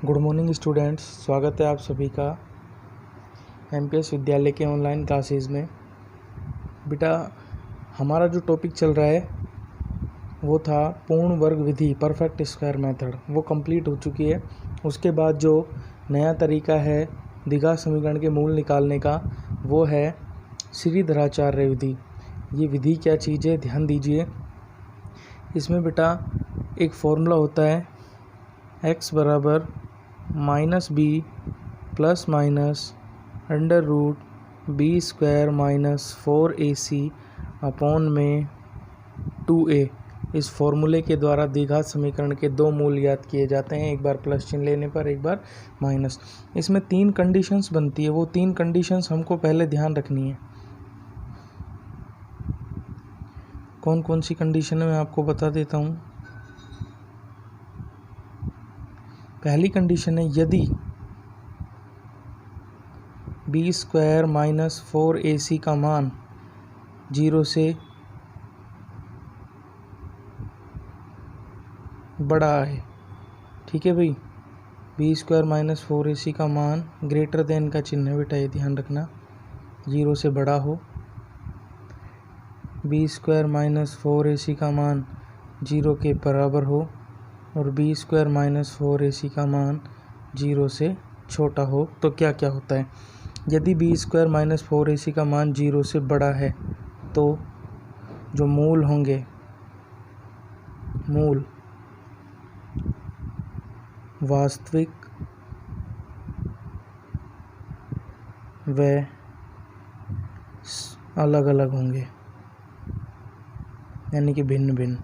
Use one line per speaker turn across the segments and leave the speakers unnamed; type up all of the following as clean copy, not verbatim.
Good morning students, स्वागत है आप सभी का एमपीएस विद्यालय के ऑनलाइन क्लासेस में। बेटा, हमारा जो टॉपिक चल रहा है वो था पूर्ण वर्ग विधि, परफेक्ट स्क्वायर मेथड। वो कंप्लीट हो चुकी है। उसके बाद जो नया तरीका है द्विघात समीकरण के मूल निकालने का, वो है श्रीधराचार्य विधि। ये विधि क्या चीज़ है, ध्यान दीजिए। इसमें बेटा एक फॉर्मूला होता है x बराबर minus B plus minus under root B square minus 4ac upon में 2a। इस फॉर्मूले के द्वारा द्विघात समीकरण के दो मूल ज्ञात किए जाते हैं, एक बार प्लस चिन्ह लेने पर, एक बार माइनस। इसमें 3 कंडीशंस बनती है। वो 3 कंडीशंस हमको पहले ध्यान रखनी है। कौन कौन सी कंडीशन है मैं आपको बता देता हूँ। पहली कंडीशन है, यदि बी स्क्वायर माइनस 4ac का मान 0 से बड़ा है। ठीक है भाई, बी स्क्वायर माइनस 4ac का मान ग्रेटर देन का चिन्ह है बेटा, ये ध्यान रखना, 0 से बड़ा हो। बी स्क्वायर माइनस 4ac का मान 0 के बराबर हो और बी स्क्वायर माइनस 4ac का मान 0 से छोटा हो। तो क्या क्या होता है, यदि बी स्क्वायर माइनस 4ac का मान 0 से बड़ा है तो जो मूल होंगे, मूल वास्तविक व अलग अलग होंगे, यानी कि भिन्न भिन्न।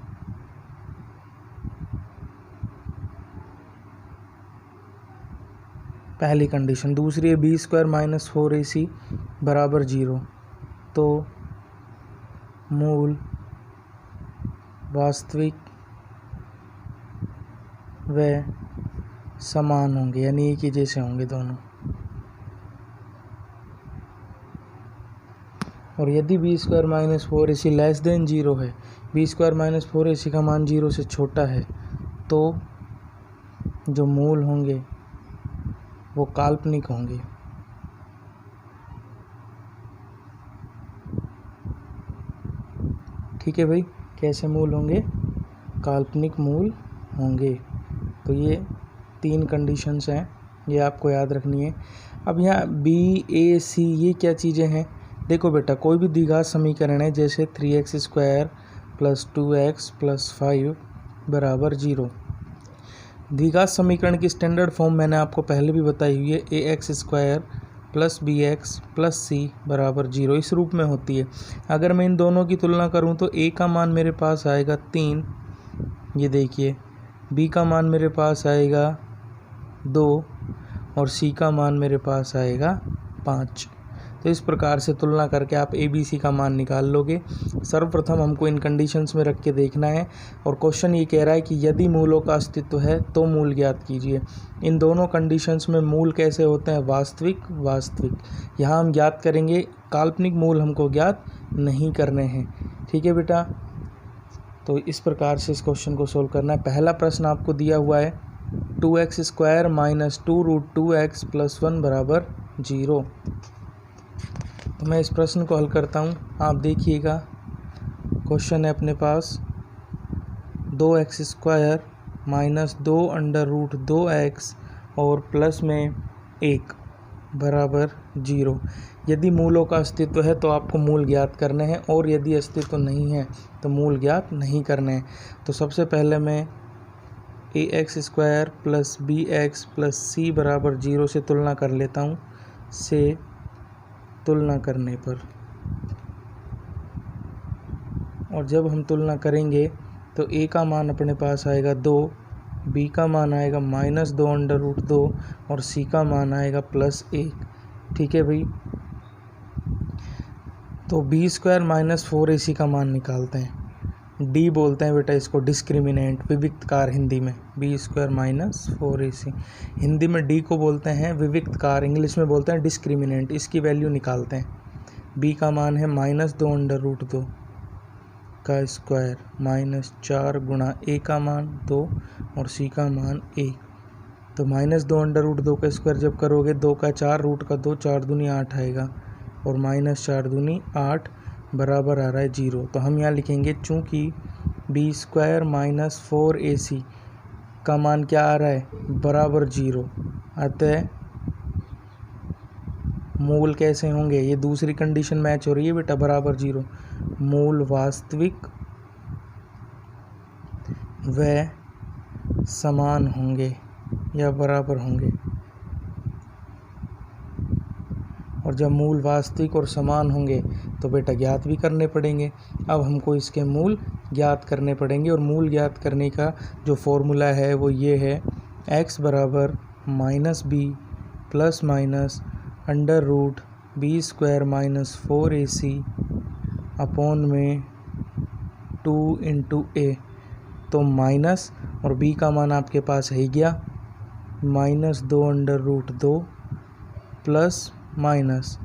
पहली कंडीशन। दूसरी है बी स्क्वायर माइनस 4ac बराबर 0, तो मूल वास्तविक व समान होंगे, यानी एक ही जैसे होंगे दोनों। और यदि B square minus 4ac less than 0 है, बी स्क्वायर माइनस 4ac का मान 0 से छोटा है, तो जो मूल होंगे वो काल्पनिक होंगे। ठीक है भाई, कैसे मूल होंगे, काल्पनिक मूल होंगे। तो ये 3 कंडीशंस हैं, ये आपको याद रखनी है। अब यहाँ बी ए सी ये क्या चीज़ें हैं, देखो बेटा, कोई भी द्विघात समीकरण है, जैसे 3x square plus 2x plus 5 बराबर 0। द्विघात समीकरण की स्टैंडर्ड फॉर्म मैंने आपको पहले भी बताई हुई है, ax square plus bx plus c बराबर 0 इस रूप में होती है। अगर मैं इन दोनों की तुलना करूं तो a का मान मेरे पास आएगा 3, ये देखिए, b का मान मेरे पास आएगा 2 और c का मान मेरे पास आएगा 5। तो इस प्रकार से तुलना करके आप ए बी सी का मान निकाल लोगे। सर्वप्रथम हमको इन कंडीशंस में रख के देखना है, और क्वेश्चन ये कह रहा है कि यदि मूलों का अस्तित्व है तो मूल ज्ञात कीजिए। इन दोनों कंडीशंस में मूल कैसे होते हैं, वास्तविक वास्तविक। यहाँ हम ज्ञात करेंगे, काल्पनिक मूल हमको ज्ञात नहीं करने हैं। ठीक है बेटा, तो इस प्रकार से इस क्वेश्चन को सोल्व करना है। पहला प्रश्न आपको दिया हुआ है 2x square minus 2 root 2x plus 1 बराबर 0। तो मैं इस प्रश्न को हल करता हूँ, आप देखिएगा। क्वेश्चन है अपने पास 2x square minus 2 under root 2x और प्लस में 1 बराबर 0। यदि मूलों का अस्तित्व है तो आपको मूल ज्ञात करने हैं, और यदि अस्तित्व नहीं है तो मूल ज्ञात नहीं करने हैं। तो सबसे पहले मैं ax square plus bx plus c बराबर 0 से तुलना कर लेता हूँ। से तुलना करने पर, और जब हम तुलना करेंगे तो a का मान अपने पास आएगा 2, b का मान आएगा माइनस 2 अंडर रूट 2 और c का मान आएगा प्लस 1। ठीक है भाई, तो बी स्क्वायर माइनस 4ac का मान निकालते हैं। डी बोलते हैं बेटा इसको, डिस्क्रिमिनेंट, विविक्तकार हिंदी में। B square minus 4ac Hindi में डी को बोलते हैं विविक्तकार, इंग्लिश में बोलते हैं डिस्क्रिमिनेंट। इसकी वैल्यू निकालते हैं। बी का मान है माइनस 2 अंडर रूट 2 का स्क्वायर माइनस 4 गुणा ए का मान 2 और सी का मान 1। तो -2 का स्क्वायर जब करोगे 2 का 4 रूट का 2 4 दूनी 8 आएगा और -4 दूनी 8 बराबर आ रहा है 0। तो हम यहाँ लिखेंगे चूँकि b² - 4ac का मान क्या आ रहा है बराबर 0, अतः मूल कैसे होंगे, ये दूसरी कंडीशन मैच हो रही है बेटा, बराबर 0। मूल वास्तविक व समान होंगे या बराबर होंगे। और जब मूल वास्तविक और समान होंगे तो बेटा ज्ञात भी करने पड़ेंगे। अब हमको इसके मूल ज्ञात करने पड़ेंगे और मूल ज्ञात करने का जो फॉर्मूला है वो ये है, x बराबर -b plus minus √b² - 4ac upon में 2 × a। तो माइनस और b का मान आपके पास है ही गया, -2√2 प्लस माइनस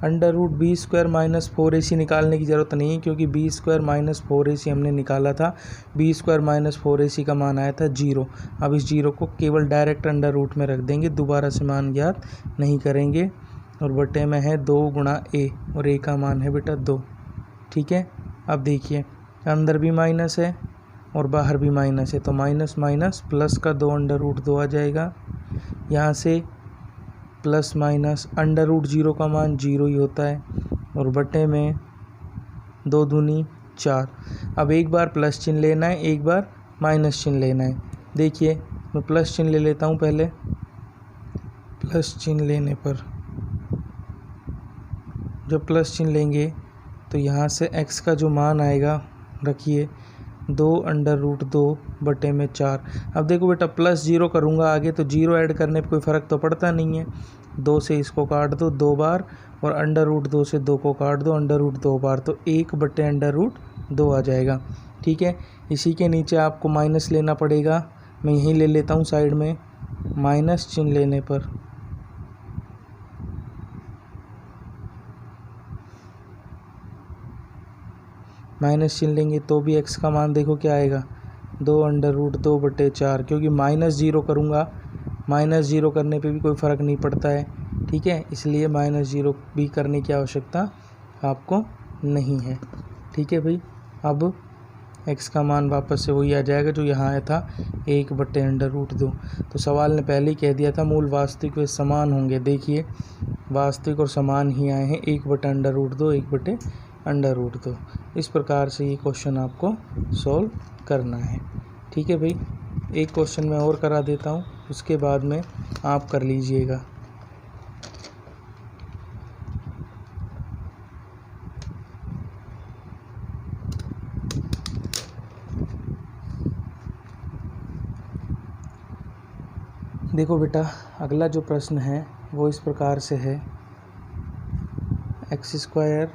√b² - 4ac निकालने की ज़रूरत नहीं है क्योंकि b² - 4ac हमने निकाला था। b² - 4ac का मान आया था 0। अब इस 0 को केवल डायरेक्ट अंडर रूट में रख देंगे, दोबारा से मान ज्ञात नहीं करेंगे। और बटे में है 2 × a और a का मान है बेटा 2। ठीक है, अब देखिए अंदर भी माइनस है और बाहर भी माइनस है, तो माइनस माइनस प्लस का 2 √2 आ जाएगा। यहाँ से प्लस माइनस √0 का मान 0 ही होता है और बटे में 2 दूनी 4। अब एक बार प्लस चिन्ह लेना है, एक बार माइनस चिन्ह लेना है। देखिए मैं प्लस चिन्ह ले लेता हूँ पहले। प्लस चिन्ह लेने पर जब प्लस चिन्ह लेंगे तो यहाँ से x का जो मान आएगा, रखिए 2 √2 बटे में 4। अब देखो बेटा प्लस 0 करूँगा आगे तो 0 ऐड करने पे कोई फ़र्क तो पड़ता नहीं है। 2 से इसको काट दो 2 बार और √2 से 2 को काट दो √2 बार, तो 1 बटे √2 आ जाएगा। ठीक है, इसी के नीचे आपको माइनस लेना पड़ेगा। मैं यहीं ले लेता हूँ साइड में। माइनस चिन्ह लेने पर माइनस चिन्ह लेंगे तो भी x का मान देखो क्या आएगा, 2 √2 बटे 4। क्योंकि -0 करूँगा, -0 करने पे भी कोई फ़र्क नहीं पड़ता है। ठीक है, इसलिए -0 भी करने की आवश्यकता आपको नहीं है। ठीक है भाई, अब x का मान वापस से वही आ जाएगा जो यहाँ आया था, 1 बटे √2। तो सवाल ने पहले ही कह दिया था मूल वास्तविक वे समान होंगे। देखिए वास्तविक और समान ही आए हैं, 1 बटे √2 1 बटे √2। इस प्रकार से ये क्वेश्चन आपको सॉल्व करना है। ठीक है भाई, एक क्वेश्चन मैं और करा देता हूँ, उसके बाद में आप कर लीजिएगा। देखो बेटा अगला जो प्रश्न है वो इस प्रकार से है, x²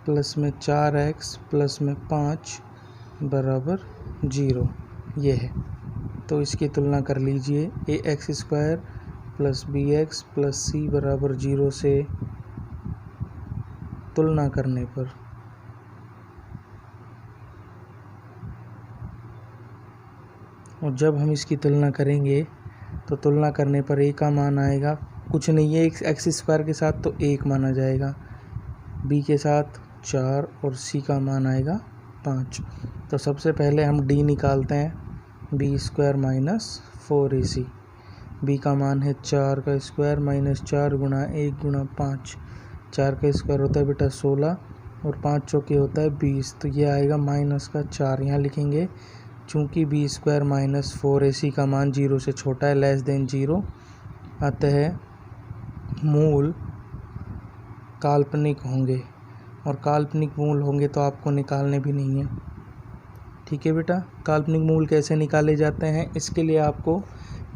प्लस में 4x प्लस में 5 बराबर 0 ये है। तो इसकी तुलना कर लीजिए, ax² plus bx plus c बराबर 0 से तुलना करने पर और जब हम इसकी तुलना करेंगे तो तुलना करने पर a का मान आएगा, कुछ नहीं है x² के साथ तो 1 माना जाएगा, b के साथ 4 और c का मान आएगा 5। तो सबसे पहले हम d निकालते हैं, b² - 4ac। b का मान है 4 का स्क्वायर माइनस 4 गुणा 1 गुणा 5। 4 का स्क्वायर होता है बेटा 16 और 5 चौके होता है 20। तो ये आएगा -4। यहाँ लिखेंगे चूँकि b² - 4ac का मान 0 से छोटा है, लेस देन 0, अतः मूल काल्पनिक होंगे और काल्पनिक मूल होंगे तो आपको निकालने भी नहीं है। ठीक है बेटा, काल्पनिक मूल कैसे निकाले जाते हैं इसके लिए आपको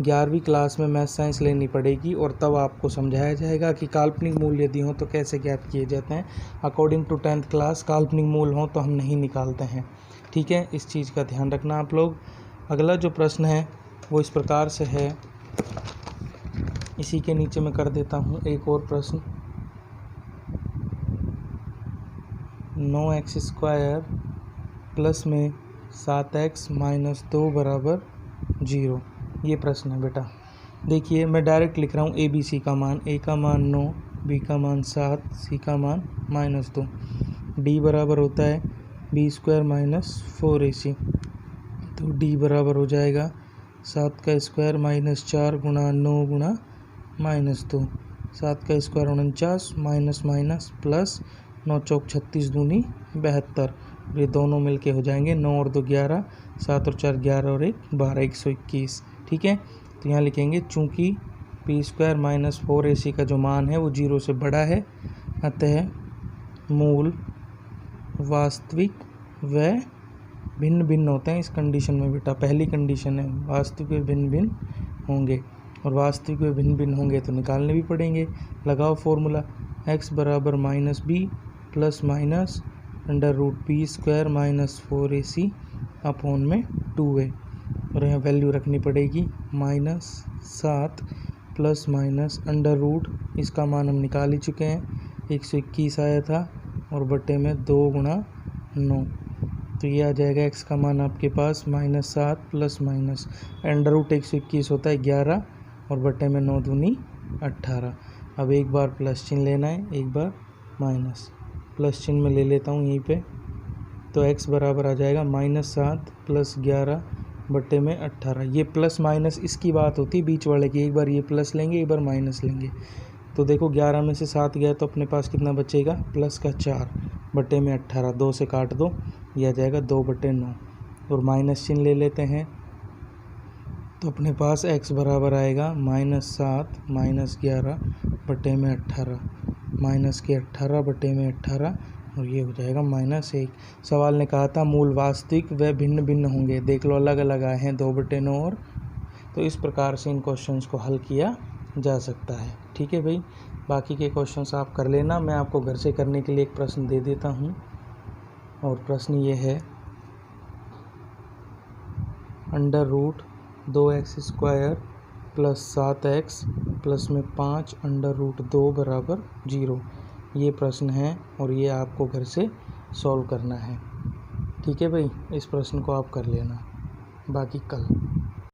11वीं क्लास में मैथ साइंस लेनी पड़ेगी और तब आपको समझाया जाएगा कि काल्पनिक मूल यदि हों तो कैसे ज्ञात किए जाते हैं। अकॉर्डिंग टू 10th क्लास काल्पनिक मूल हों तो हम नहीं निकालते हैं। ठीक है, इस चीज़ का ध्यान रखना आप लोग। अगला जो प्रश्न है वो इस प्रकार से है, इसी के नीचे मैं कर देता हूँ एक और प्रश्न। 9x² प्लस में 7x - 2 बराबर 0 ये प्रश्न है बेटा। देखिए मैं डायरेक्ट लिख रहा हूँ ए बी सी का मान। ए का मान 9, बी का मान 7, सी का मान -2। डी बराबर होता है b² - 4ac। तो डी बराबर हो जाएगा 7 का स्क्वायर -4 गुणा 9 गुणा -2। 7 का स्क्वायर 49 माइनस माइनस प्लस 9 चौक 36 दूनी 72। ये दोनों मिलके हो जाएंगे 9 और 2 11, 7 और 4 11 और 1 12, 121। ठीक है, तो यहाँ लिखेंगे चूँकि p² - 4ac का जो मान है वो 0 से बड़ा है, अतः मूल वास्तविक व भिन्न भिन्न होते हैं। इस कंडीशन में बेटा पहली कंडीशन है वास्तविक व भिन्न भिन्न होंगे, और वास्तविक व भिन्न भिन्न होंगे तो निकालने भी पड़ेंगे। लगाओ फॉर्मूला, x बराबर -b plus minus √b² - 4ac upon में 2a, और यहाँ वैल्यू रखनी पड़ेगी -7 प्लस माइनस √ इसका मान हम निकाल ही चुके हैं 121 आया था, और बटे में 2 गुणा 9। तो ये आ जाएगा x का मान आपके पास -7 प्लस माइनस √ 121 होता है 11, और बटे में 9 दूनी 18। अब एक बार प्लस चिन्ह लेना है, एक बार माइनस। प्लस चिन्ह में ले लेता हूँ यहीं पे, तो x बराबर आ जाएगा -7 प्लस 11 बटे में 18। ये प्लस माइनस इसकी बात होती है बीच वाले की, एक बार ये प्लस लेंगे एक बार माइनस लेंगे। तो देखो 11 में से 7 गया तो अपने पास कितना बचेगा, प्लस का 4 बटे में 18, 2 से काट दो, यह आ जाएगा 2/9। और माइनस चिन्ह ले लेते हैं, तो अपने पास x बराबर आएगा -7 - 11 बटे में 18, माइनस के 18 बटे में 18, और ये हो जाएगा -1। सवाल ने कहा था मूल वास्तविक व भिन्न भिन्न होंगे, देख लो अलग अलग आए हैं 2/9 और। तो इस प्रकार से इन क्वेश्चंस को हल किया जा सकता है। ठीक है भाई, बाकी के क्वेश्चंस आप कर लेना, मैं आपको घर से करने के लिए एक प्रश्न दे देता हूँ। और प्रश्न ये है √2x² प्लस 7x प्लस में 5 √2 बराबर 0। ये प्रश्न है और ये आपको घर से सॉल्व करना है। ठीक है भाई, इस प्रश्न को आप कर लेना, बाकी कल।